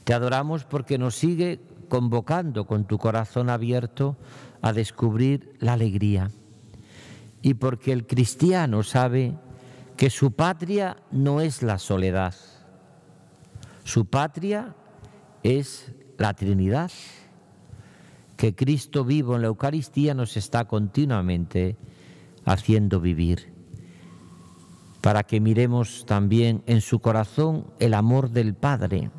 Speaker 1: Te adoramos porque nos sigue convocando con tu corazón abierto a descubrir la alegría, y porque el cristiano sabe que su patria no es la soledad, su patria es la Trinidad, que Cristo vivo en la Eucaristía nos está continuamente haciendo vivir, para que miremos también en su corazón el amor del Padre,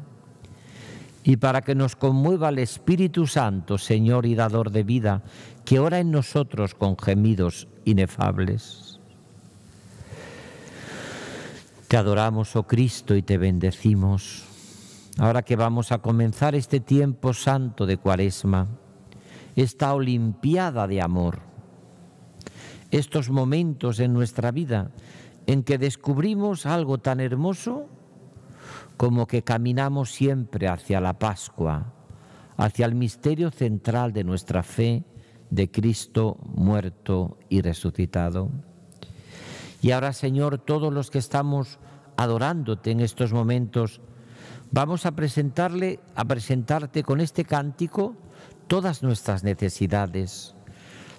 Speaker 1: y para que nos conmueva el Espíritu Santo, Señor y dador de vida, que ora en nosotros con gemidos inefables. Te adoramos, oh Cristo, y te bendecimos. Ahora que vamos a comenzar este tiempo santo de Cuaresma, esta olimpiada de amor, estos momentos en nuestra vida en que descubrimos algo tan hermoso como que caminamos siempre hacia la Pascua, hacia el misterio central de nuestra fe de Cristo muerto y resucitado. Y ahora, Señor, todos los que estamos adorándote en estos momentos, vamos a presentarte con este cántico todas nuestras necesidades,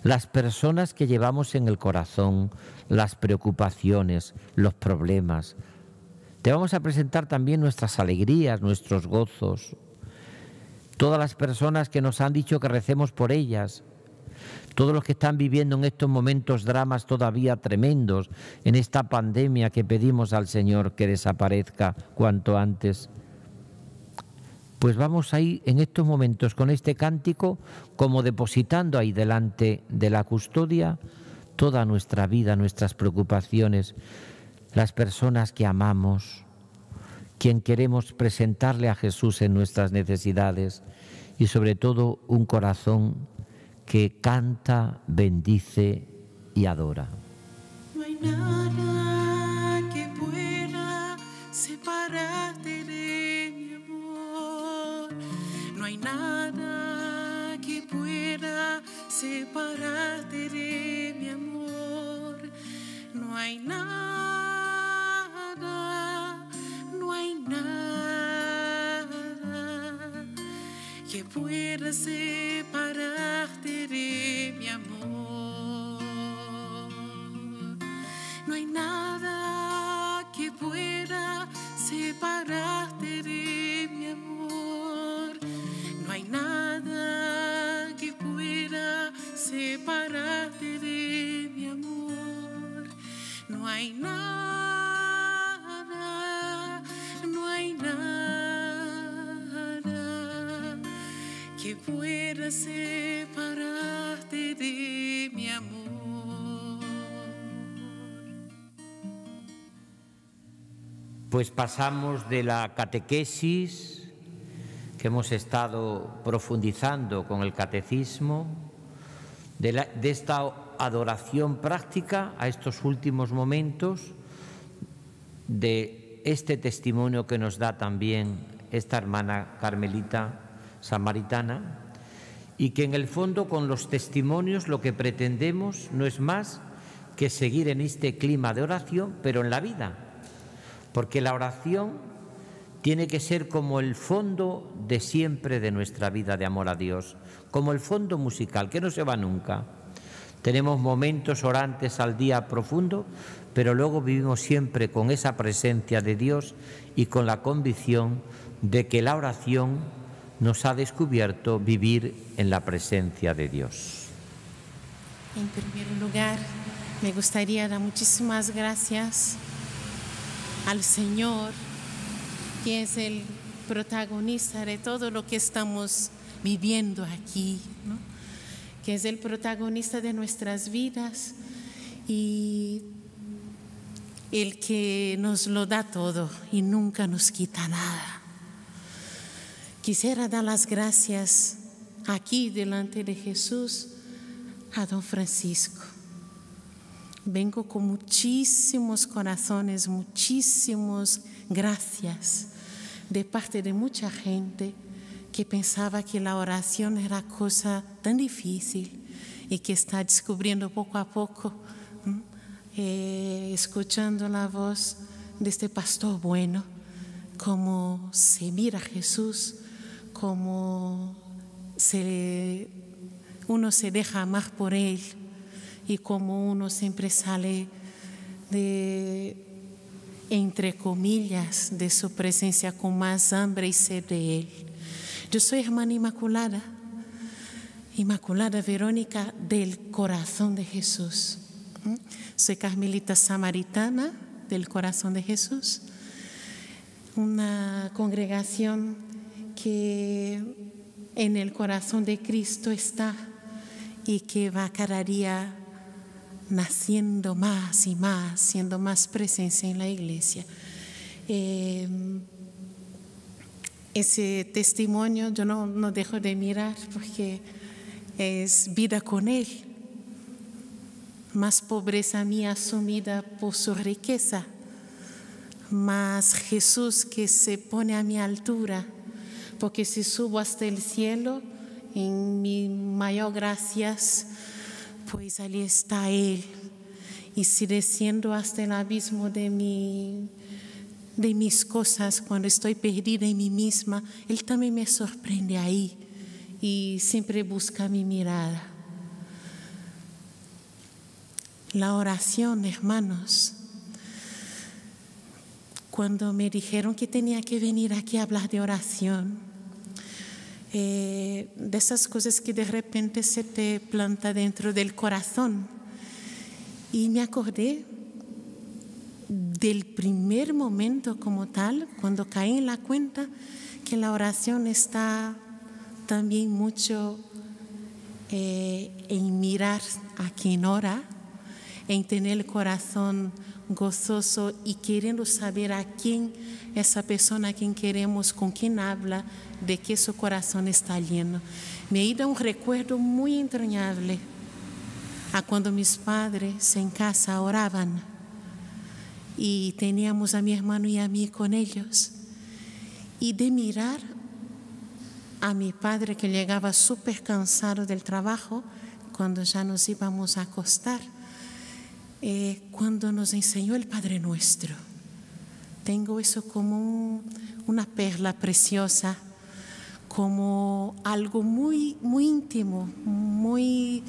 Speaker 1: las personas que llevamos en el corazón, las preocupaciones, los problemas. Te vamos a presentar también nuestras alegrías, nuestros gozos, todas las personas que nos han dicho que recemos por ellas, todos los que están viviendo en estos momentos dramas todavía tremendos, en esta pandemia que pedimos al Señor que desaparezca cuanto antes. Pues vamos ahí en estos momentos con este cántico, como depositando ahí delante de la custodia toda nuestra vida, nuestras preocupaciones, las personas que amamos, quien queremos presentarle a Jesús en nuestras necesidades, y sobre todo un corazón que canta, bendice y adora.
Speaker 2: No hay nada que pueda separarte de mi amor. No hay nada que pueda separarte de mi amor. No hay nada, no hay nada que pueda separarte de mi amor. No hay nada que pueda separarte de mi amor. No hay nada que pueda separarte de mi amor. No hay nada, no hay nada que pueda separarte de mi amor.
Speaker 1: Pues pasamos de la catequesis que hemos estado profundizando con el catecismo, de esta adoración práctica a estos últimos momentos de este testimonio que nos da también esta hermana carmelita samaritana, y que en el fondo con los testimonios lo que pretendemos no es más que seguir en este clima de oración, pero en la vida, porque la oración tiene que ser como el fondo de siempre de nuestra vida de amor a Dios, como el fondo musical, que no se va nunca. Tenemos momentos orantes al día profundo, pero luego vivimos siempre con esa presencia de Dios y con la convicción de que la oración nos ha descubierto vivir en la presencia de Dios.
Speaker 2: En primer lugar, me gustaría dar muchísimas gracias al Señor, que es el protagonista de todo lo que estamos viviendo aquí, ¿no? Que es el protagonista de nuestras vidas y el que nos lo da todo y nunca nos quita nada. Quisiera dar las gracias aquí delante de Jesús a don Francisco. Vengo con muchísimos corazones, muchísimas gracias de parte de mucha gente que pensaba que la oración era cosa tan difícil y que está descubriendo poco a poco, escuchando la voz de este pastor bueno, cómo se mira a Jesús, cómo uno se deja amar por Él y cómo uno siempre sale entre comillas, de su presencia con más hambre y sed de Él. Yo soy hermana Inmaculada Verónica del Corazón de Jesús. Soy carmelita samaritana del Corazón de Jesús, una congregación que en el corazón de Cristo está y que va cada día naciendo más y más, siendo más presencia en la iglesia. Ese testimonio yo no dejo de mirar porque es vida con Él. Más pobreza mía asumida por su riqueza, más Jesús que se pone a mi altura, porque si subo hasta el cielo, en mi mayor gracias, pues allí está Él. Y si desciendo hasta el abismo de mis cosas, cuando estoy perdida en mí misma, Él también me sorprende ahí y siempre busca mi mirada. La oración, hermanos, cuando me dijeron que tenía que venir aquí a hablar de oración, de esas cosas que de repente se te planta dentro del corazón. Y me acordé del primer momento como tal, cuando caí en la cuenta que la oración está también mucho en mirar a quien ora, en tener el corazón gozoso y queriendo saber a quién, esa persona a quien queremos, con quién habla, de que su corazón está lleno. Me da un recuerdo muy entrañable a cuando mis padres en casa oraban y teníamos a mi hermano y a mí con ellos, y de mirar a mi padre que llegaba súper cansado del trabajo cuando ya nos íbamos a acostar, cuando nos enseñó el Padre Nuestro. Tengo eso como una perla preciosa, como algo muy, muy íntimo, muy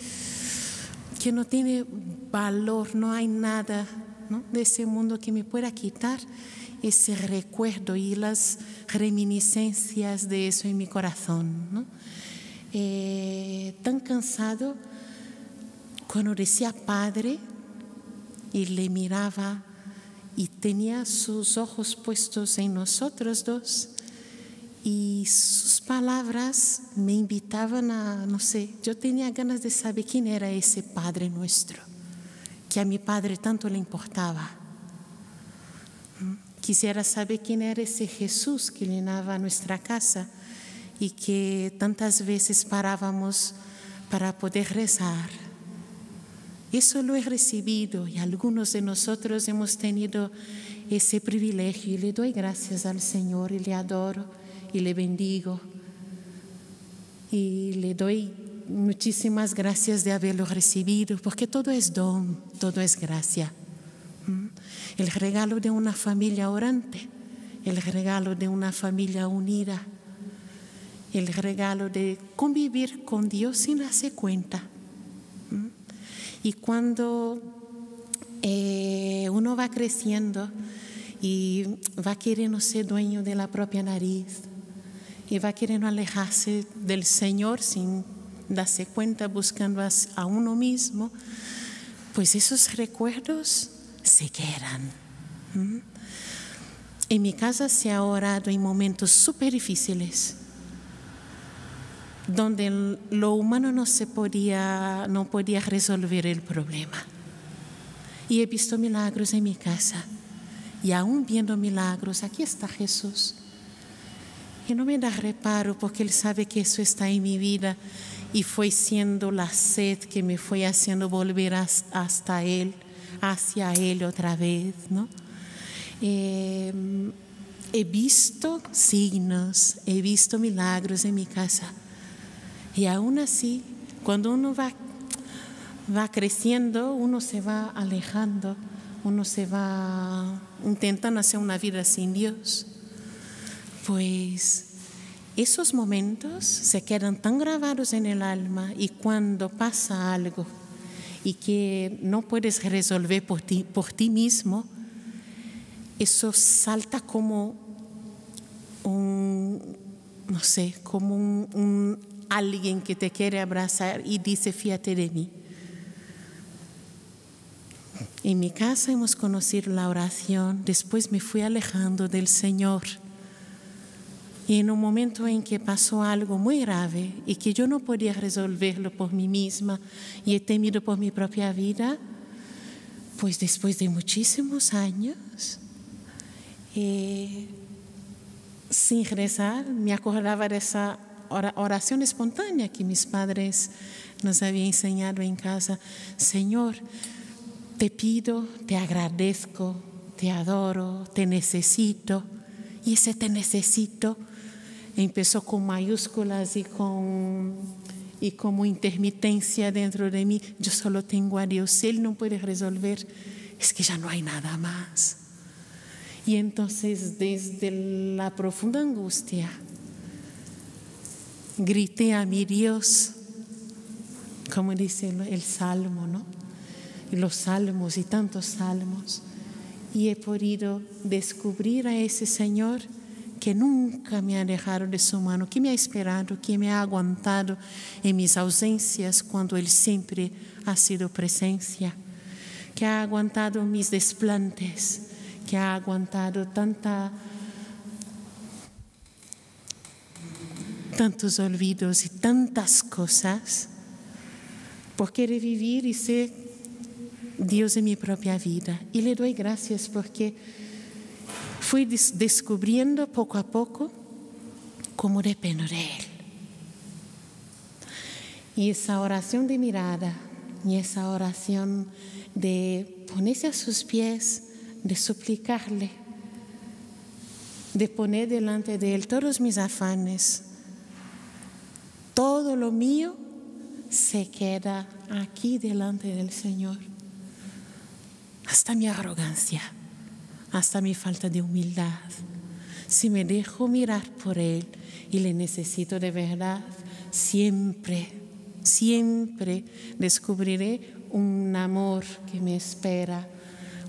Speaker 2: que no tiene valor, no hay nada, ¿no?, de ese mundo que me pueda quitar ese recuerdo y las reminiscencias de eso en mi corazón, ¿no? Tan cansado, cuando decía Padre y le miraba y tenía sus ojos puestos en nosotros dos, y sus palabras me invitaban a, no sé, yo tenía ganas de saber quién era ese Padre Nuestro, que a mi padre tanto le importaba. Quisiera saber quién era ese Jesús que llenaba nuestra casa y que tantas veces parábamos para poder rezar. Eso lo he recibido y algunos de nosotros hemos tenido ese privilegio y le doy gracias al Señor y le adoro y le bendigo y le doy muchísimas gracias de haberlo recibido, porque todo es don, todo es gracia. El regalo de una familia orante, el regalo de una familia unida, el regalo de convivir con Dios sin darse cuenta. Y cuando uno va creciendo y va queriendo ser dueño de la propia nariz y va queriendo alejarse del Señor sin darse cuenta, buscando a uno mismo, pues esos recuerdos se quedan. En mi casa se ha orado en momentos súper difíciles, donde lo humano no podía resolver el problema. Y he visto milagros en mi casa. Y aún viendo milagros, aquí está Jesús. Y no me da reparo porque Él sabe que eso está en mi vida y fue siendo la sed que me fue haciendo volver hasta Él, hacia Él otra vez, ¿no? He visto signos, he visto milagros en mi casa. Y aún así, cuando uno va creciendo, uno se va alejando uno se va intentando hacer una vida sin Dios, pues esos momentos se quedan tan grabados en el alma, y cuando pasa algo y que no puedes resolver por ti mismo, eso salta como no sé, como un alguien que te quiere abrazar y dice: fíjate de mí. En mi casa hemos conocido la oración, después me fui alejando del Señor. Y en un momento en que pasó algo muy grave y que yo no podía resolverlo por mí misma y he temido por mi propia vida, pues después de muchísimos años, sin rezar, me acordaba de esa oración espontánea que mis padres nos habían enseñado en casa. Señor, te pido, te agradezco, te adoro, te necesito. Y ese te necesito empezó con mayúsculas y como intermitencia dentro de mí. Yo solo tengo a Dios. Si Él no puede resolver, es que ya no hay nada más. Y entonces, desde la profunda angustia, grité a mi Dios, como dice el Salmo, ¿no? Y los salmos y tantos salmos. Y he podido descubrir a ese Señor que nunca me ha dejado de su mano, que me ha esperado, que me ha aguantado en mis ausencias cuando Él siempre ha sido presencia, que ha aguantado mis desplantes, que ha aguantado tantos olvidos y tantas cosas, por querer vivir y ser Dios en mi propia vida. Y le doy gracias porque fui descubriendo poco a poco cómo dependo de Él. Y esa oración de mirada y esa oración de ponerse a sus pies, de suplicarle, de poner delante de Él todos mis afanes, todo lo mío se queda aquí delante del Señor. Hasta mi arrogancia, hasta mi falta de humildad. Si me dejo mirar por Él y le necesito de verdad, siempre descubriré un amor que me espera,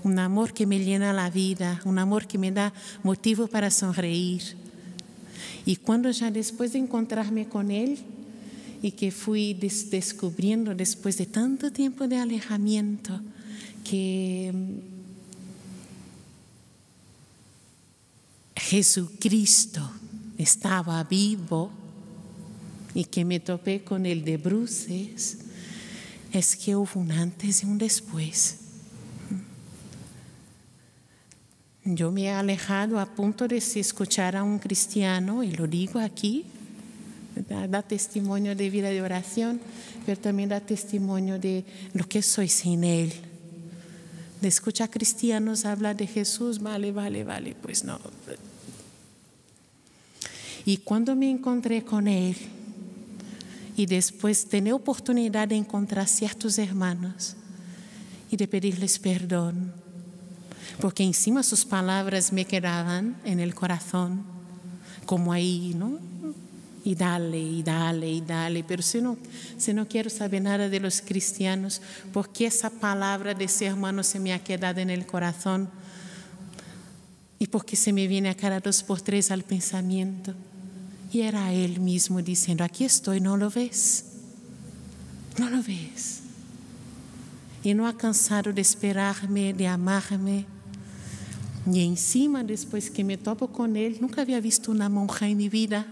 Speaker 2: un amor que me llena la vida, un amor que me da motivo para sonreír. Y cuando ya después de encontrarme con Él y que fui descubriendo después de tanto tiempo de alejamiento que Jesucristo estaba vivo y que me topé con Él de bruces, es que hubo un antes y un después. Yo me he alejado a punto de escuchar a un cristiano, y lo digo aquí, da testimonio de vida de oración, pero también da testimonio de lo que soy sin Él. De escuchar cristianos hablar de Jesús, vale, pues no. Y cuando me encontré con Él, y después tener oportunidad de encontrar ciertos hermanos y de pedirles perdón, porque encima sus palabras me quedaban en el corazón, como ahí, ¿no? Y dale, pero si no quiero saber nada de los cristianos, porque esa palabra de ese hermano se me ha quedado en el corazón y porque se me viene a cada 2 por 3 al pensamiento. Y era Él mismo diciendo: aquí estoy, ¿no lo ves? ¿No lo ves? Y no ha cansado de esperarme, de amarme. Y encima, después que me topo con Él, nunca había visto una monja en mi vida.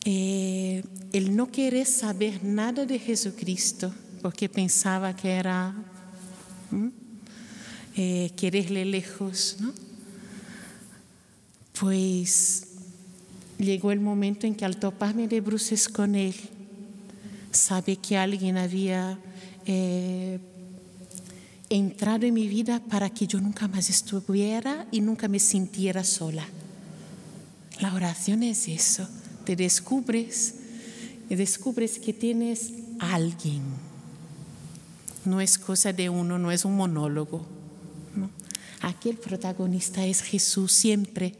Speaker 2: El no querer saber nada de Jesucristo, porque pensaba que era quererle lejos, ¿no? Pues llegó el momento en que al toparme de bruces con Él, sabe que alguien había entrado en mi vida para que yo nunca más estuviera y nunca me sintiera sola. La oración es eso. Te descubres que tienes a alguien no es cosa de uno, no es un monólogo, ¿no? Aquí el protagonista es Jesús siempre.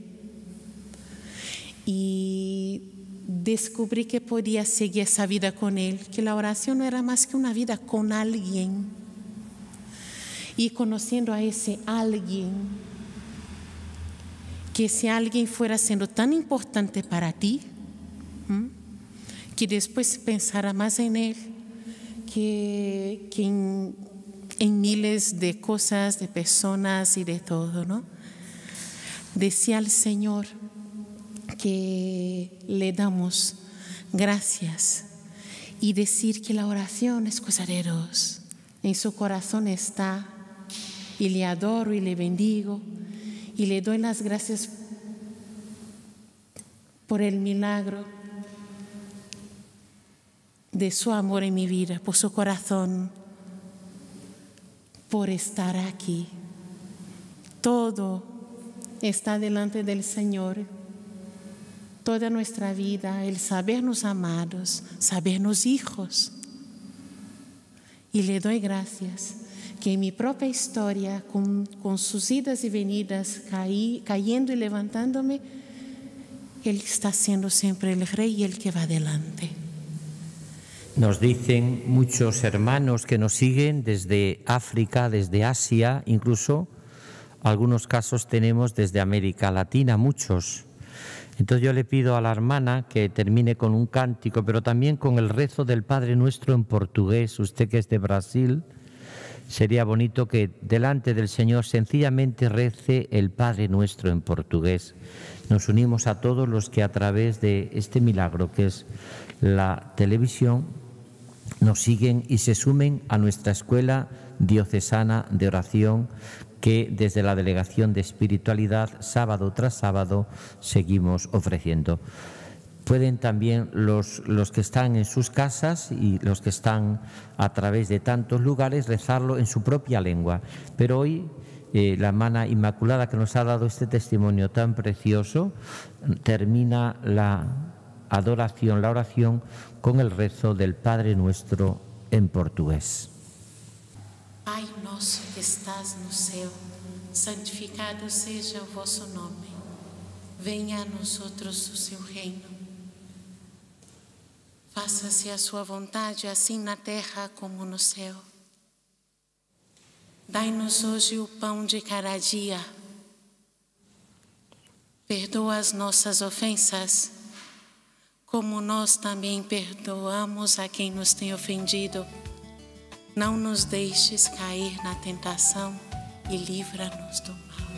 Speaker 2: Y descubrí que podía seguir esa vida con Él, que la oración no era más que una vida con alguien. Y conociendo a ese alguien, que ese alguien fuera siendo tan importante para ti, que después pensara más en Él que en miles de cosas, de personas y de todo, ¿no? Decía al Señor que le damos gracias y decir que la oración es cosa de Dios. En su corazón está, y le adoro y le bendigo y le doy las gracias por el milagro de su amor en mi vida, por su corazón, por estar aquí. Todo está delante del Señor. Toda nuestra vida, el sabernos amados, sabernos hijos. Y le doy gracias que en mi propia historia, con sus idas y venidas, cayendo y levantándome, Él está siendo siempre el Rey y el que va adelante.
Speaker 1: Nos dicen muchos hermanos que nos siguen desde África, desde Asia, incluso algunos casos tenemos desde América Latina, muchos. Entonces yo le pido a la hermana que termine con un cántico, pero también con el rezo del Padre Nuestro en portugués. Usted que es de Brasil, sería bonito que delante del Señor sencillamente rece el Padre Nuestro en portugués. Nos unimos a todos los que a través de este milagro que es la televisión nos siguen y se sumen a nuestra escuela diocesana de oración que desde la Delegación de Espiritualidad, sábado tras sábado, seguimos ofreciendo. Pueden también los que están en sus casas y los que están a través de tantos lugares rezarlo en su propia lengua. Pero hoy la hermana Inmaculada, que nos ha dado este testimonio tan precioso, termina la adoración, la oración, con el rezo del Padre Nuestro en portugués.
Speaker 2: Pai nosso que estás no céu, santificado seja o vosso nome. Venha a nosotros o seu reino. Faça-se a sua vontade, assim na terra como no céu. Dai-nos hoje o pão de cada dia. Perdoa as nossas ofensas, como nós também perdoamos a quem nos tem ofendido. Não nos deixes cair na tentação e livra-nos do mal.